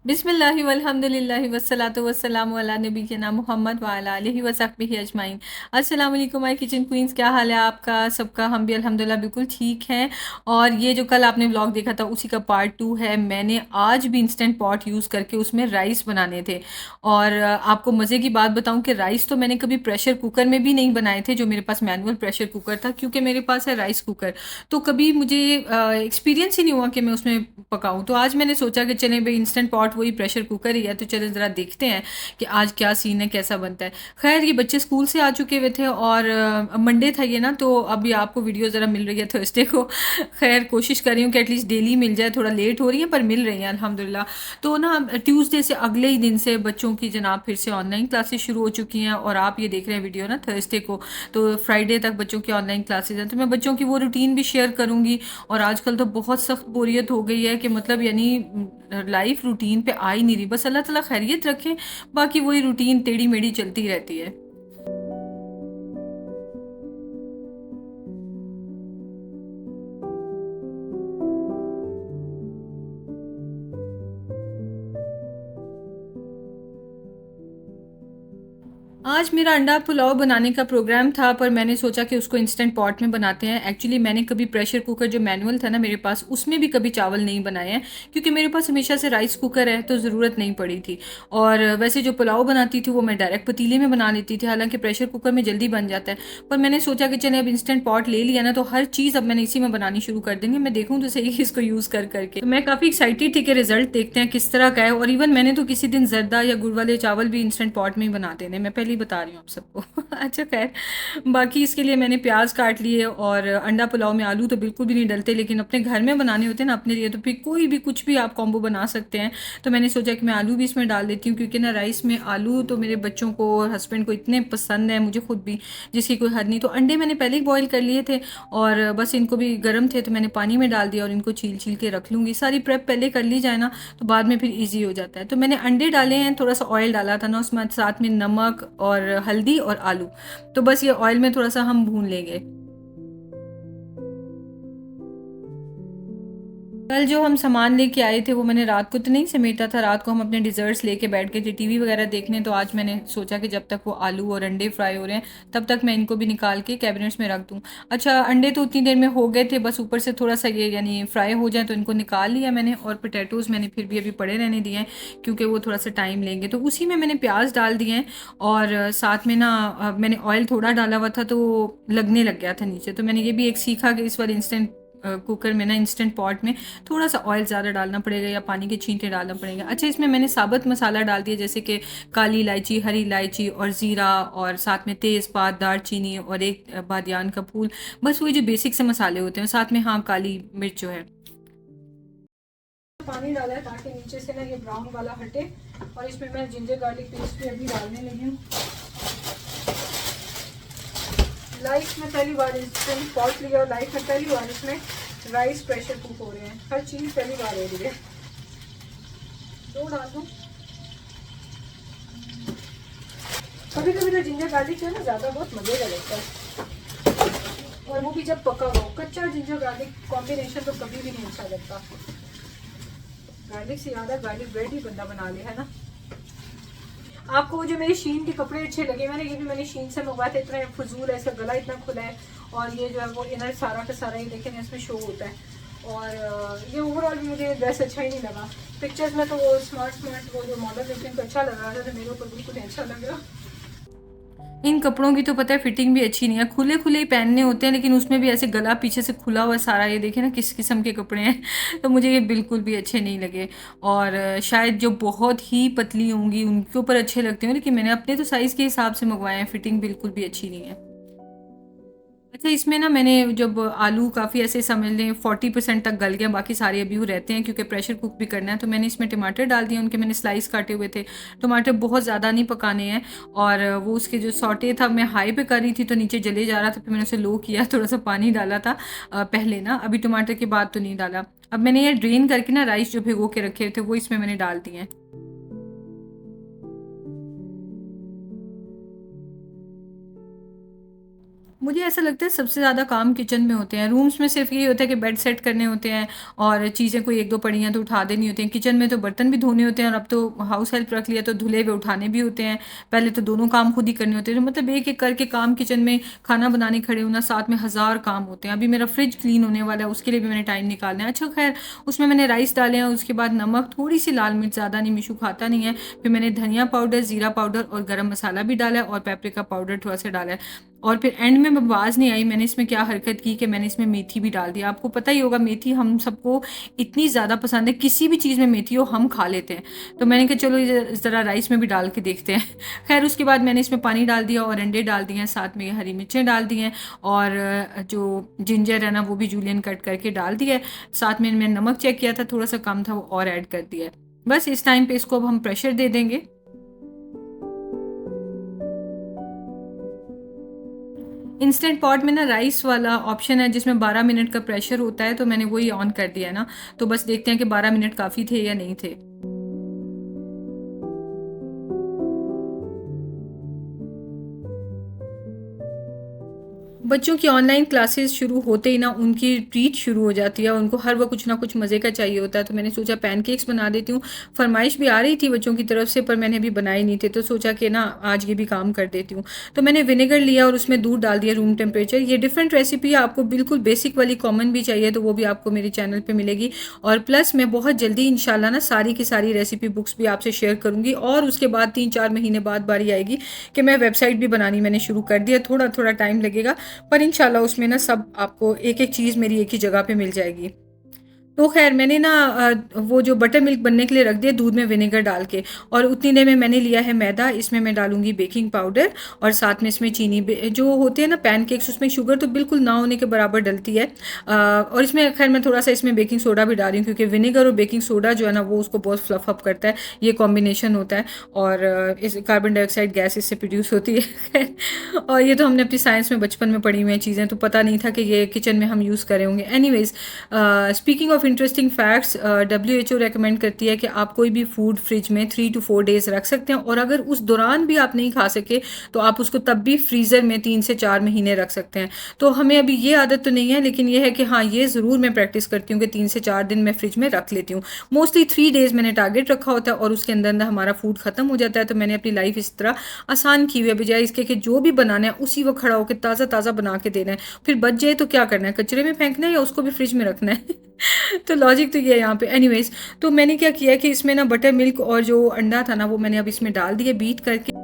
बिस्मिल्लाहि वल्हम्दुलिल्लाहि वस्सलातु वस्सलामु अला नबीना मोहम्मद व अला आलिहि व सहबिहि अजमाइन। अस्सलाम वालेकुम माय किचन क्वींस, क्या हाल है आपका सबका? हम भी अल्हम्दुलिल्लाह बिल्कुल ठीक हैं। और ये जो कल आपने व्लॉग देखा था उसी का पार्ट 2 है। मैंने आज भी इंस्टेंट पॉट यूज़ करके उसमें राइस बनाने थे। और आपको मज़े की बात बताऊं कि राइस तो मैंने कभी प्रेशर कुकर में भी नहीं बनाए थे, जो मेरे पास मैनुअल प्रेशर कुकर था, क्योंकि मेरे पास है राइस कुकर। तो कभी मुझे एक्सपीरियंस ही नहीं हुआ कि मैं उसमें पकाऊं। तो आज मैंने सोचा कि चलें भाई, इंस्टेंट पॉट वही प्रेशर कुकर ही है, तो चलें ज़रा देखते हैं कि आज क्या सीन है, कैसा बनता है। खैर, ये बच्चे स्कूल से आ चुके हुए थे और मंडे था ये ना, तो अभी आपको वीडियो ज़रा मिल रही है थर्सडे को। खैर, कोशिश कर रही हूँ कि एटलीस्ट डेली मिल जाए। थोड़ा लेट हो रही है पर मिल रही हैं अल्हम्दुलिल्लाह। तो ना ट्यूसडे से अगले ही दिन से बच्चों की जनाब फिर से ऑनलाइन क्लासेस शुरू हो चुकी हैं, और आप ये देख रहे हैं वीडियो ना थर्सडे को। तो फ्राइडे तक बच्चों की ऑनलाइन क्लासेस हैं, तो मैं बच्चों की वो रूटीन भी शेयर करूँगी। और आजकल तो बहुत सख्त बोरियत हो गई है कि मतलब यानी लाइफ रूटीन पे आ ही नहीं रही। बस अल्लाह ताला खैरियत रखे, बाकी वही रूटीन टेढ़ी मेढ़ी चलती रहती है। आज मेरा अंडा पुलाव बनाने का प्रोग्राम था, पर मैंने सोचा कि उसको इंस्टेंट पॉट में बनाते हैं। एक्चुअली मैंने कभी प्रेशर कुकर जो मैनुअल था ना मेरे पास, उसमें भी कभी चावल नहीं बनाए हैं, क्योंकि मेरे पास हमेशा से राइस कुकर है, तो ज़रूरत नहीं पड़ी थी। और वैसे जो पुलाव बनाती थी वो मैं डायरेक्ट पतीले में बना लेती थी, हालांकि प्रेशर कुकर में जल्दी बन जाता है। पर मैंने सोचा कि चले अब इंस्टेंट पॉट ले लिया ना, तो हर चीज़ अब मैंने इसी में बनानी शुरू कर देंगे। मैं देखूँ तो सही इसको यूज़ कर करके। तो मैं काफ़ी एक्साइटेड थी कि रिजल्ट देखते हैं किस तरह का है। और इवन मैंने तो किसी दिन जर्दा या गुड़ वाले चावल भी इंस्टेंट पॉट में ही बना देने, मैं पहले ही बता रही हूँ आप सबको। अच्छा खैर, बाकी इसके लिए मैंने प्याज काट लिए। और अंडा पुलाव में आलू तो बिल्कुल भी नहीं डलते, लेकिन अपने घर में बनाने होते हैं ना अपने लिए, तो फिर कोई भी कुछ भी आप कॉम्बो बना सकते हैं। तो मैंने सोचा कि मैं आलू भी इसमें डाल देती हूँ, क्योंकि ना राइस में आलू तो मेरे बच्चों को और हस्बैंड को इतने पसंद है, मुझे खुद भी, जिसकी कोई हद नहीं। तो अंडे मैंने पहले ही बॉईल कर लिए थे, और बस इनको भी गर्म थे तो मैंने पानी में डाल दिया, और इनको छील छील के रख लूँगी। सारी प्रेप पहले कर ली जाए ना, तो बाद में फिर ईजी हो जाता है। तो मैंने अंडे डाले हैं, थोड़ा सा ऑयल डाला था ना उसमें, साथ में नमक और हल्दी और आलू। तो बस ये ऑयल में थोड़ा सा हम भून लेंगे। कल जो हम सामान लेके आए थे वो मैंने रात को तो नहीं समेटा था। रात को हम अपने डिजर्ट्स लेके बैठ गए थे टीवी वगैरह देखने। तो आज मैंने सोचा कि जब तक वो आलू और अंडे फ्राई हो रहे हैं, तब तक मैं इनको भी निकाल के कैबिनेट्स में रख दूं। अच्छा, अंडे तो उतनी देर में हो गए थे, बस ऊपर से थोड़ा सा ये यानी फ्राई हो जाए तो इनको निकाल लिया मैंने। और पोटैटोज़ मैंने फिर भी अभी पड़े रहने दिए हैं, क्योंकि वो थोड़ा सा टाइम लेंगे। तो उसी में मैंने प्याज डाल दिए हैं। और साथ में ना मैंने ऑयल थोड़ा डाला हुआ था, तो लगने लग गया था नीचे। तो मैंने ये भी एक सीखा कि इस बार इंस्टेंट कुकर में ना, इंस्टेंट पॉट में थोड़ा सा ऑयल ज़्यादा डालना पड़ेगा, या पानी के छींटे डालना पड़ेगा। अच्छा, इसमें मैंने साबुत मसाला डाल दिया, जैसे कि काली इलायची, हरी इलायची और ज़ीरा, और साथ में तेज़पात, दालचीनी और एक बादियान का फूल। बस वही जो बेसिक से मसाले होते हैं। साथ में हाँ, काली मिर्च जो है। पानी डाला है ताकि नीचे से ना ये ब्राउन वाला हटे। और इसमें मैं जिंजर गार्लिक पेस्ट भी अभी डालने लगी हूँ। लाइफ में पहली बार इंस्टेंट पॉट लिया, और लाइफ में पहली बार इसमें राइस प्रेशर कुक हो रहे हैं। हर चीज़ पहली बार हो रही है। दो डाल दूँ। कभी कभी तो जिंजर गार्लिक जो है ना ज़्यादा बहुत मज़े का लगता है, और वो भी जब पका हो। कच्चा जिंजर गार्लिक कॉम्बिनेशन तो कभी भी नहीं अच्छा लगता। गार्लिक से याद है, गार्लिक ब्रेड ही बंदा बना ले, है ना। आपको वो जो मेरे शीन के कपड़े अच्छे लगे, ये भी मैंने शीन से मंगवाया था। इतना फजूल है, इसका गला इतना खुला है, और ये जो है वो इनर सारा का सारा ही देखें इसमें शो होता है। और ये ओवरऑल भी मुझे ड्रेस अच्छा ही नहीं लगा। पिक्चर्स में तो वो स्मार्ट स्मार्ट वो जो मॉडल देखते हैं अच्छा लग रहा था, तो मेरे ऊपर बिल्कुल नहीं अच्छा लग रहा। इन कपड़ों की तो पता है फिटिंग भी अच्छी नहीं है। खुले खुले ही पहनने होते हैं, लेकिन उसमें भी ऐसे गला पीछे से खुला हुआ सारा, ये देखे ना किस किस्म के कपड़े हैं। तो मुझे ये बिल्कुल भी अच्छे नहीं लगे। और शायद जो बहुत ही पतली होंगी उनके ऊपर अच्छे लगते हैं, लेकिन मैंने अपने तो साइज़ के हिसाब से मंगवाए हैं। फिटिंग बिल्कुल भी अच्छी नहीं है। अच्छा, इसमें ना मैंने जब आलू काफ़ी ऐसे समझ लें 40% तक गल गया, बाकी सारे अभी वो रहते हैं, क्योंकि प्रेशर कुक भी करना है। तो मैंने इसमें टमाटर डाल दिए, उनके मैंने स्लाइस काटे हुए थे। टमाटर बहुत ज़्यादा नहीं पकाने हैं। और वो उसके जो सॉटे था, मैं हाई पे कर रही थी तो नीचे जले जा रहा था, फिर मैंने उसे लो किया। थोड़ा सा पानी डाला था पहले ना, अभी टमाटर के बाद तो नहीं डाला। अब मैंने ये ड्रेन करके ना राइस जो भिगो के रखे थे वो इसमें मैंने डाल दिए हैं। मुझे ऐसा लगता है सबसे ज़्यादा काम किचन में होते हैं। रूम्स में सिर्फ़ यही होता है कि बेड सेट करने होते हैं और चीज़ें कोई 1-2 पड़ी हैं तो उठा देनी होती हैं। किचन में तो बर्तन भी धोने होते हैं और अब तो हाउस हेल्प रख लिया तो धुले हुए उठाने भी होते हैं। पहले तो दोनों काम खुद ही करने होते थे। मतलब एक-एक करके काम किचन में खाना बनाने खड़े होना, साथ में हज़ार काम होते हैं। अभी मेरा फ्रिज क्लीन होने वाला है, उसके लिए भी मैंने टाइम निकालना है। अच्छा ख़ैर उसमें मैंने राइस डाले हैं, उसके बाद नमक, थोड़ी-सी लाल मिर्च, ज़्यादा नहीं, मिशू खाता नहीं है। फिर मैंने धनिया पाउडर, ज़ीरा पाउडर और गरम मसाला भी डाला है और पेपरिका पाउडर थोड़ा-सा डाला है। और फिर एंड में आवाज़ नहीं आई, मैंने इसमें क्या हरकत की कि मैंने इसमें मेथी भी डाल दिया। आपको पता ही होगा मेथी हम सबको इतनी ज़्यादा पसंद है, किसी भी चीज़ में मेथी हो हम खा लेते हैं। तो मैंने कहा चलो ये ज़रा राइस में भी डाल के देखते हैं। ख़ैर उसके बाद मैंने इसमें पानी डाल दिया और अंडे डाल दिए हैं, साथ में हरी मिर्चें डाल दी हैं और जो जिंजर है ना वो भी जूलियन कट करके डाल दिया है। साथ में मैंने नमक चेक किया था, थोड़ा-सा कम था, वो और ऐड कर दिया है। बस इस टाइम पे इसको अब हम प्रेशर दे देंगे। इंस्टेंट पॉट में ना राइस वाला ऑप्शन है जिसमें 12 मिनट का प्रेशर होता है, तो मैंने वही ऑन कर दिया है ना, तो बस देखते हैं कि 12 मिनट काफ़ी थे या नहीं थे। बच्चों की ऑनलाइन क्लासेस शुरू होते ही ना उनकी ट्रीट शुरू हो जाती है, उनको हर वक़्त कुछ ना कुछ मज़े का चाहिए होता है, तो मैंने सोचा पैनकेक्स बना देती हूँ। फ़रमाइश भी आ रही थी बच्चों की तरफ से पर मैंने अभी बनाए नहीं थे, तो सोचा कि ना आज ये भी काम कर देती हूँ। तो मैंने विनेगर लिया और उसमें दूध डाल दिया रूम टेम्परेचर। ये डिफरेंट रेसिपी है, आपको बिल्कुल बेसिक वाली कॉमन भी चाहिए तो वो भी आपको मेरे चैनल पे मिलेगी। और प्लस मैं बहुत जल्दी इंशाल्लाह ना सारी की सारी रेसिपी बुक्स भी आपसे शेयर करूँगी और उसके बाद 3-4 महीने बाद बारी आएगी कि मैं वेबसाइट भी बनानी मैंने शुरू कर दिया। थोड़ा-थोड़ा टाइम लगेगा पर इंशाल्लाह उसमें ना सब आपको एक-एक चीज़ मेरी एक ही जगह पे मिल जाएगी। तो ख़ैर मैंने ना वो जो बटर मिल्क बनने के लिए रख दिया दूध में विनेगर डाल के और उतनी देर में मैंने लिया है मैदा, इसमें मैं डालूँगी बेकिंग पाउडर और साथ में इसमें चीनी जो होते हैं ना पैनकेक्स उसमें शुगर तो बिल्कुल ना होने के बराबर डलती है। और इसमें ख़ैर मैं थोड़ा-सा इसमें बेकिंग सोडा भी डाल रही हूँ क्योंकि विनेगर और बेकिंग सोडा जो है ना वो उसको बहुत फ्लफ़ अप करता है, ये कॉम्बिनेशन होता है और इस कार्बन डाइऑक्साइड गैस इससे प्रोड्यूस होती है। और ये तो हमने अपनी साइंस में बचपन में पढ़ी हुई हैं चीज़ें, तो पता नहीं था कि ये किचन में हम यूज़ करे होंगे। Anyways speaking of interesting facts, WHO recommend करती है कि आप कोई भी फूड फ्रिज में 3 to 4 डेज़ रख सकते हैं और अगर उस दौरान भी आप नहीं खा सके तो आप उसको तब भी फ्रीज़र में 3 से 4 महीने रख सकते हैं। तो हमें अभी ये आदत तो नहीं है लेकिन ये है कि हाँ, ये ज़रूर मैं प्रैक्टिस करती हूँ कि 3 से 4 दिन मैं फ्रिज में रख लेती हूँ। मोस्टली 3 डेज़ मैंने टारगेट रखा होता है और उसके अंदर हमारा फूड ख़त्म हो जाता है, तो मैंने अपनी लाइफ़ इस तरह आसान की हुई है बजाय इसके कि जो भी बनाना है उसी वक़्त खड़ा होके ताज़ा-ताज़ा बना के देना है। फिर बच जाए तो क्या करना है? कचरे में फेंकना है या उसको भी फ्रिज में रखना है? तो लॉजिक तो ये है यहाँ पे। एनीवेज़ तो मैंने क्या किया कि इसमें ना बटर मिल्क और जो अंडा था ना वो मैंने अब इसमें डाल दिया बीट करके।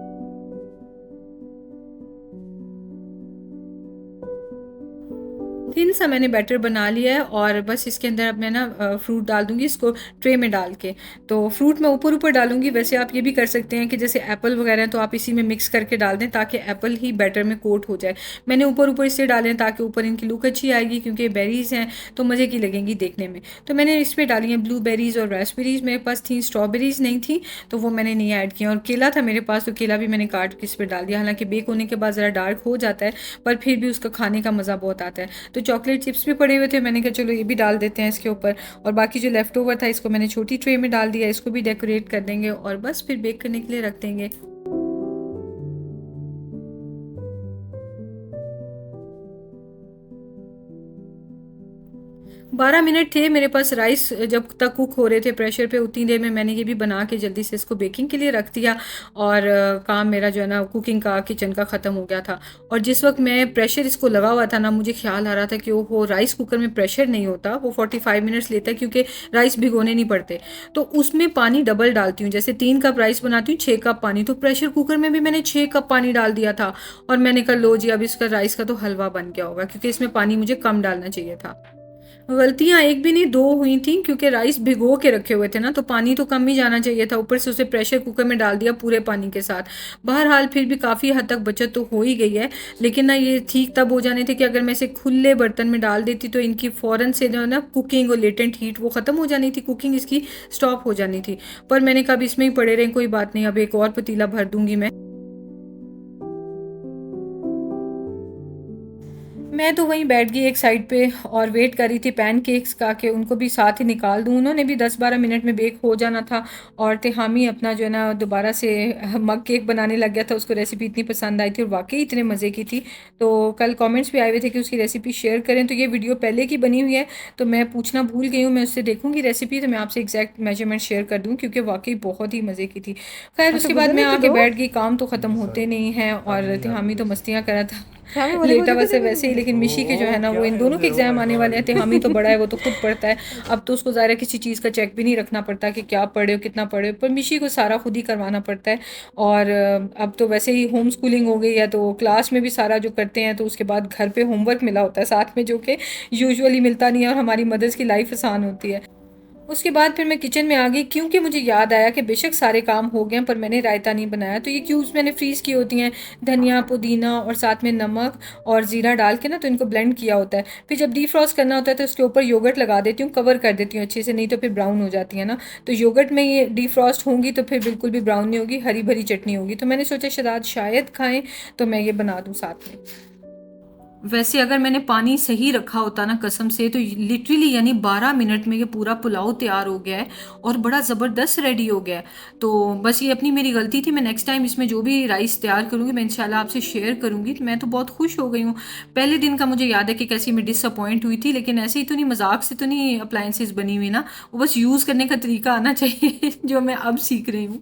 थिन सा मैंने बैटर बना लिया है और बस इसके अंदर अब मैं ना फ्रूट डाल दूँगी इसको ट्रे में डाल के। तो फ्रूट मैं ऊपर-ऊपर डालूँगी, वैसे आप ये भी कर सकते हैं कि जैसे एप्पल वगैरह हैं तो आप इसी में मिक्स करके डाल दें ताकि एप्पल ही बैटर में कोट हो जाए। मैंने ऊपर-ऊपर इसलिए डाले हैं ताकि ऊपर इनकी लुक अच्छी आएगी क्योंकि ये बेरीज़ हैं तो मज़े की लगेंगी देखने में। तो मैंने इसमें डाली हैं ब्लूबेरीज़ और रास्पबेरीज़, मेरे पास थी, स्ट्रॉबेरीज़ नहीं थी तो वो मैंने नहीं ऐड किया और केला था मेरे पास तो केला भी मैंने काट के इसमें डाल दिया। हालाँकि बेक होने के बाद ज़रा डार्क हो जाता है पर फिर भी उसका खाने का मज़ा बहुत आता है। तो चॉकलेट चिप्स भी पड़े हुए थे, मैंने कहा चलो ये भी डाल देते हैं इसके ऊपर और बाकी जो लेफ्ट ओवर था इसको मैंने छोटी ट्रे में डाल दिया, इसको भी डेकोरेट कर देंगे और बस फिर बेक करने के लिए रख देंगे। 12 मिनट थे मेरे पास राइस जब तक कुक हो रहे थे प्रेशर पे, उतनी देर में मैंने ये भी बना के जल्दी से इसको बेकिंग के लिए रख दिया और काम मेरा जो है ना कुकिंग का किचन का ख़त्म हो गया था। और जिस वक्त मैं प्रेशर इसको लगा हुआ था ना मुझे ख्याल आ रहा था कि ओहो राइस कुकर में प्रेशर नहीं होता, वो 45 मिनट्स लेता है क्योंकि राइस भिगोने नहीं पड़ते। तो उसमें पानी डबल डालती हूँ, जैसे 3 कप राइस बनाती हूँ 6 कप पानी, तो प्रेशर कुकर में भी मैंने 6 कप पानी डाल दिया था और मैंने कहा लो जी अब इसका राइस का तो हलवा बन गया होगा क्योंकि इसमें पानी मुझे कम डालना चाहिए था। गलतियाँ एक भी नहीं 2 हुई थी क्योंकि राइस भिगो के रखे हुए थे ना तो पानी तो कम ही जाना चाहिए था, ऊपर से उसे प्रेशर कुकर में डाल दिया पूरे पानी के साथ। बहरहाल फिर भी काफ़ी हद तक बचत तो हो ही गई है, लेकिन ना ये ठीक तब हो जाने थे कि अगर मैं इसे खुले बर्तन में डाल देती तो इनकी फ़ौरन से जो है ना कुकिंग और लेटेंट हीट वो ख़त्म हो जानी थी, कुकिंग इसकी स्टॉप हो जानी थी। पर मैंने कहा अब इसमें ही पड़े रहें, कोई बात नहीं, अब एक और पतीला भर दूँगी मैं। मैं तो वहीं बैठ गई एक साइड पे और वेट कर रही थी पैनकेक्स का कि उनको भी साथ ही निकाल दूँ। उन्होंने भी 10-12 मिनट में बेक हो जाना था और तिहामी अपना जो है ना दोबारा से मग केक बनाने लग गया था। उसको रेसिपी इतनी पसंद आई थी और वाकई इतने मज़े की थी। तो कल कमेंट्स भी आए हुए थे कि उसकी रेसिपी शेयर करें, तो ये वीडियो पहले की बनी हुई है तो मैं पूछना भूल गई हूँ। मैं उससे देखूँगी रेसिपी तो मैं आपसे एग्जैक्ट मेजरमेंट शेयर कर दूँ, क्योंकि वाकई बहुत ही मज़े की थी। खैर उसके बाद मैं आके बैठ गई, काम तो ख़त्म होते नहीं हैं और तिहामी तो मस्तियाँ कर रहा था लेटा वैसे वैसे ही। लेकिन मिशी के जो है ना वो इन दोनों के एग्जाम आने वाले हैं। तिहामी तो बड़ा है, वो तो खुद पढ़ता है। अब तो उसको ज़ाहिर है किसी चीज़ का चेक भी नहीं रखना पड़ता कि क्या पढ़े हो कितना पढ़े हो, पर मिशी को सारा खुद ही करवाना पड़ता है। और अब तो वैसे ही होम स्कूलिंग हो गई है तो क्लास में भी सारा जो करते हैं तो उसके बाद घर पे होमवर्क मिला होता है साथ में, जो कि यूजुअली मिलता नहीं है और हमारी मदर्स की लाइफ आसान होती है। उसके बाद फिर मैं किचन में आ गई, क्योंकि मुझे याद आया कि बेशक सारे काम हो गए पर मैंने रायता नहीं बनाया। तो ये क्यूब्स मैंने फ्रीज़ की होती हैं, धनिया पुदीना और साथ में नमक और ज़ीरा डाल के ना, तो इनको ब्लेंड किया होता है। फिर जब डीफ्रॉस्ट करना होता है तो उसके ऊपर योगर्ट लगा देती हूँ, कवर कर देती हूँ अच्छे से, नहीं तो फिर ब्राउन हो जाती है ना। तो योगर्ट में ये डीफ्रॉस्ट होंगी तो फिर बिल्कुल भी ब्राउन नहीं होगी, हरी भरी चटनी होगी। तो मैंने सोचा शायद खाएँ तो मैं ये बना दूँ साथ में। वैसे अगर मैंने पानी सही रखा होता ना कसम से, तो लिटरली यानी 12 मिनट में ये पूरा पुलाव तैयार हो गया है और बड़ा ज़बरदस्त रेडी हो गया है। तो बस ये अपनी मेरी गलती थी। मैं नेक्स्ट टाइम इसमें जो भी राइस तैयार करूँगी मैं इंशाल्लाह आपसे शेयर करूँगी। तो मैं तो बहुत खुश हो गई हूँ। पहले दिन का मुझे याद है कि कैसी मैं डिसअपॉइंट हुई थी, लेकिन ऐसे ही तो नहीं, मजाक से तो नहीं अप्लाइंसेस बनी हुई ना, वो बस यूज़ करने का तरीका आना चाहिए जो मैं अब सीख रही हूँ।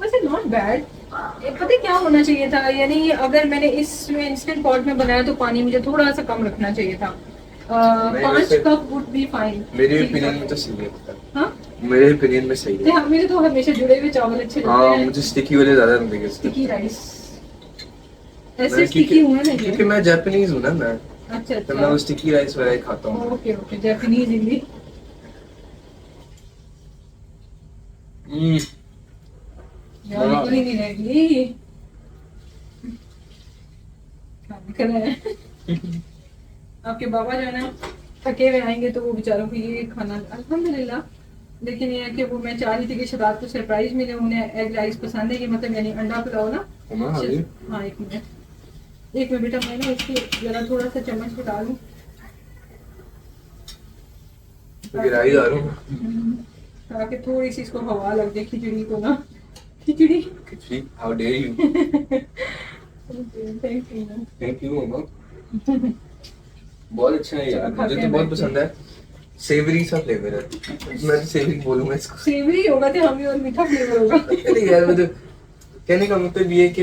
वैसे नॉट बैड। पता है क्या होना चाहिए था, यानी अगर मैंने इसमें इंस्टेंट पॉट में बनाया तो पानी मुझे थोड़ा सा कम रखना चाहिए था। 5 कप वुड बी फाइन। मेरे ओपिनियन में तो सही है। हाँ मेरे ओपिनियन में सही है। हाँ, मुझे तो हमेशा जुड़े हुए चावल अच्छे लगते हैं। मुझे स्टिकी वाले ज्यादा लगे। स्टिकी राइस ऐसे स्टिकी हुए ना, क्योंकि मैं जापानीज हूँ ना मैं। अच्छा तो मैं वो स्टिकी राइस वाला खाता हूँ। Okay okay, Japanese Hindi. यार निकल ही नहीं रही आपके बाबा जो है ना थके हुए आएंगे तो वो बेचारों को ये खाना अल्हम्दुलिल्लाह। लेकिन ये है कि वो मैं चाह रही थी कि शबाब को सरप्राइज मिले, उन्हें एग राइस पसंद है, ये मतलब यानी अंडा पुलाव ना। हाँ एक मिनट बेटा, मैं ना इसको जरा थोड़ा सा चम्मच पे डालूं ताकि थोड़ी सी इसको हवा लग जाए खिचड़ी को ना। खिचड़ी how dare you. Thank you मम्मा। बहुत अच्छा है यार, मुझे तो बहुत पसंद है। सेवरी सा फ्लेवर है, मैं तो सेवरी बोलूंगा इसको। सेवरी होगा तो हमें और मीठा फ्लेवर होगा। नहीं यार, मतलब कहने का मतलब ये है कि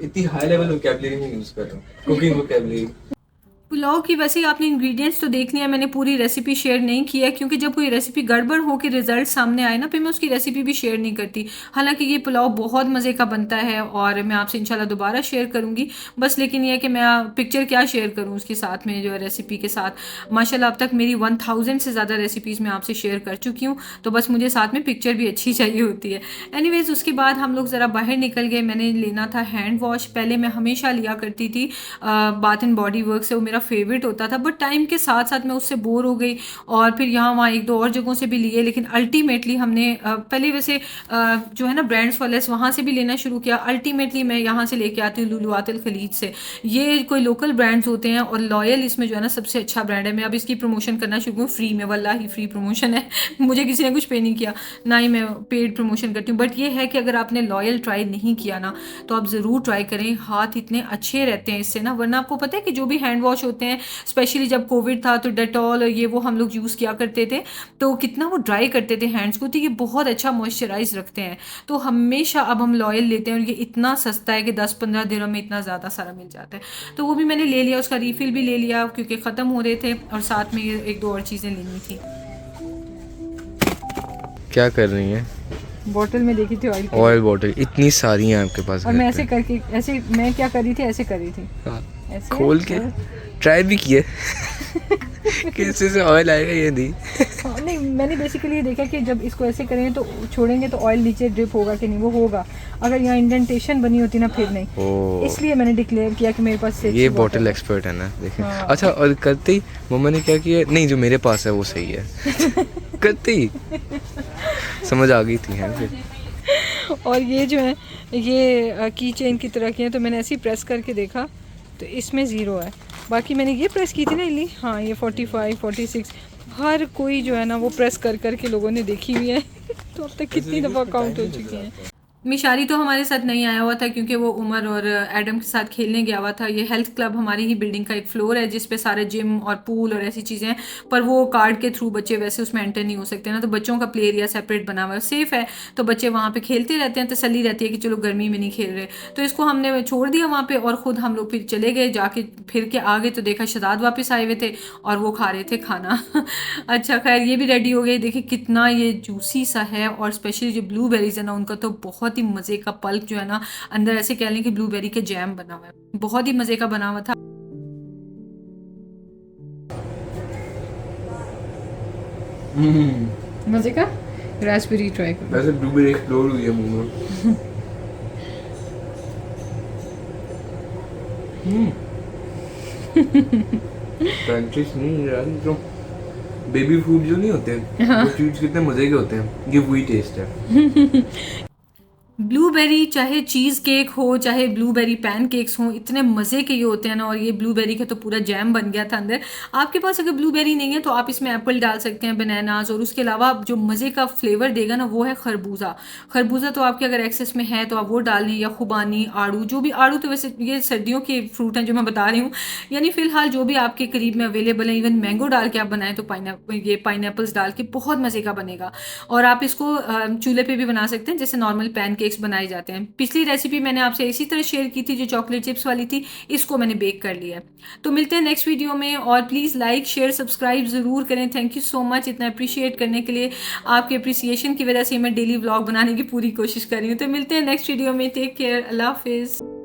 इतनी हाई लेवल वोकैबुलरी में यूज कर रहा हूँ, कुकिंग वोकैबुलरी। पुलाव की वैसे आपने इंग्रेडिएंट्स तो देख लिया, मैंने पूरी रेसिपी शेयर नहीं की है क्योंकि जब कोई रेसिपी गड़बड़ हो के रिजल्ट सामने आए ना फिर मैं उसकी रेसिपी भी शेयर नहीं करती। हालांकि ये पुलाव बहुत मज़े का बनता है और मैं आपसे इंशाल्लाह दोबारा शेयर करूंगी। बस लेकिन ये है कि मैं पिक्चर क्या शेयर करूं उसके साथ में जो है रेसिपी के साथ। माशाल्लाह अब तक मेरी 1000 से ज़्यादा रेसिपीज़ मैं आपसे शेयर कर चुकी हूँ, तो बस मुझे साथ में पिक्चर भी अच्छी चाहिए होती है। एनीवेज़ उसके बाद हम लोग ज़रा बाहर निकल गए। मैंने लेना था हैंड वॉश। पहले मैं हमेशा लिया करती थी बाथ एंड बॉडी वर्क से, वो मेरा फेवरेट होता था, बट टाइम के साथ साथ मैं उससे बोर हो गई और फिर यहाँ वहाँ एक दो और जगहों से भी लिए। लेकिन अल्टीमेटली हमने पहले वैसे जो है ना ब्रांड्स वाले वहाँ से भी लेना शुरू किया। अल्टीमेटली मैं यहाँ से लेके आती हूँ लुलुआतिल खलीज से। ये कोई लोकल ब्रांड्स होते हैं और लॉयल इसमें जो है ना सबसे अच्छा ब्रांड है। मैं अब इसकी प्रमोशन करना शुरू हूँ फ्री में, वल्लाही फ्री प्रमोशन है। मुझे किसी ने कुछ पे नहीं किया, ना ही मैं पेड प्रमोशन करती हूँ। बट ये है कि अगर आपने लॉयल ट्राई नहीं किया ना तो आप ज़रूर ट्राई करें। हाथ इतने अच्छे रहते हैं इससे ना, वरना आपको पता है कि जो भी हैंड वॉश होते हैं स्पेशली जब कोविड था तो डेटॉल और ये वो हम लोग यूज़ किया करते थे तो कितना वो ड्राई करते थे हैंड्स को, तो ये बहुत अच्छा मॉइस्चराइज रखते हैं। तो हमेशा अब हम लॉयल लेते हैं और ये इतना सस्ता है कि 10-15 दिनों में इतना ज़्यादा सारा मिल जाता है। तो वो भी मैंने ले लिया, उसका रीफिल भी ले लिया क्योंकि ख़त्म हो रहे थे और साथ में ये एक दो और चीज़ें लेनी थी। क्या कर रही हैं? बॉटल में देखी थी ऑयल बॉटल, इतनी सारी हैं आपके पास। और मैं ऐसे करके, ऐसे मैं क्या कर रही थी, ऐसे कर रही थी, ऐसे खोल के ट्राई भी किए किसी से ऑयल आएगा ये नहीं। नहीं मैंने बेसिकली ये देखा कि जब इसको ऐसे करेंगे तो छोड़ेंगे तो ऑयल नीचे ड्रिप होगा कि नहीं, वो होगा। अगर यहाँ इंडेंटेशन बनी होती ना फिर नहीं, इसलिए मैंने डिक्लेयर किया कि मेरे पास ये बॉटल एक्सपर्ट है ना, देखें। हाँ। अच्छा, और करते ही मम्मा ने क्या किया, नहीं जो मेरे पास है वो सही है करते ही समझ आ गई थी। हैं फिर और ये जो है ये की चेन की तरह की है, तो मैंने ऐसे ही प्रेस करके देखा तो इसमें ज़ीरो है। बाकी मैंने ये प्रेस की थी ना इल्ली, हाँ ये 45 46 हर कोई जो है ना वो प्रेस कर कर के लोगों ने देखी हुई है। तो अब तक कितनी दफ़ा काउंट हो चुकी हैं। मिशारी तो हमारे साथ नहीं आया हुआ था क्योंकि वो उमर और एडम के साथ खेलने गया हुआ था। ये हेल्थ क्लब हमारी ही बिल्डिंग का एक फ्लोर है जिस पे सारे जिम और पूल और ऐसी चीज़ें हैं, पर वो कार्ड के थ्रू बच्चे वैसे उसमें एंटर नहीं हो सकते ना, तो बच्चों का प्ले एरिया सेपरेट बना हुआ है, सेफ है, तो बच्चे वहाँ पे खेलते रहते हैं, तसल्ली रहती है कि चलो गर्मी में नहीं खेल रहे। तो इसको हमने छोड़ दिया वहाँ पे और ख़ुद हम लोग फिर चले गए, जाके फिर के आ गए तो देखा शहजाद वापस आए हुए थे और वो खा रहे थे खाना। अच्छा खैर ये भी रेडी हो गए। देखिए कितना ये जूसी सा है, और स्पेशली जो ब्लूबेरीज है ना उनका तो बहुत ही मज़े का पल्प जो है ना, अंदर ऐसे कह लें कि ब्लूबेरी के जैम बना हुआ है, बहुत ही मज़े का बना हुआ था। मज़े का रास्पबेरी ट्राई करो। वैसे ब्लूबेरी एक्सप्लोर हुई है मुंह में। पैनकेक्स नहीं यार, जो बेबी फूड जो नहीं होते हैं वो चीज कितने मजे के होते हैं, ये वही टेस्ट है। ब्लूबेरी चाहे चीज़ केक हो चाहे ब्लूबेरी पैनकेक्स हों, इतने मज़े के ये होते हैं ना, और ये ब्लूबेरी का तो पूरा जैम बन गया था अंदर। आपके पास अगर ब्लूबेरी नहीं है तो आप इसमें एप्पल डाल सकते हैं, बनानास, और उसके अलावा जो मज़े का फ्लेवर देगा ना वो है खरबूजा। खरबूजा तो आपके अगर एक्सेस में है तो आप वो डाल लें, या खुबानी, आड़ू, जो भी, आड़ू तो वैसे ये सर्दियों के फ्रूट हैं जो मैं बता रही हूँ, यानी फ़िलहाल जो भी आपके करीब में अवेलेबल है। इवन मैंगो डाल के आप बनाएं तो ये पाइनएप्पल्स डाल के बहुत मज़े का बनेगा। और आप इसको चूल्हे पे भी बना सकते हैं जैसे नॉर्मल पैनकेक्स बनाए जाते हैं। पिछली रेसिपी मैंने आपसे इसी तरह शेयर की थी जो चॉकलेट चिप्स वाली थी, इसको मैंने बेक कर लिया है। तो मिलते हैं नेक्स्ट वीडियो में, और प्लीज़ लाइक शेयर सब्सक्राइब ज़रूर करें। थैंक यू सो मच इतना अप्रिशिएट करने के लिए। आपके अप्रिसिएशन की वजह से मैं डेली व्लॉग बनाने की पूरी कोशिश कर रही हूँ। तो मिलते हैं नेक्स्ट वीडियो में। टेक केयर, अल्लाह हाफिज़।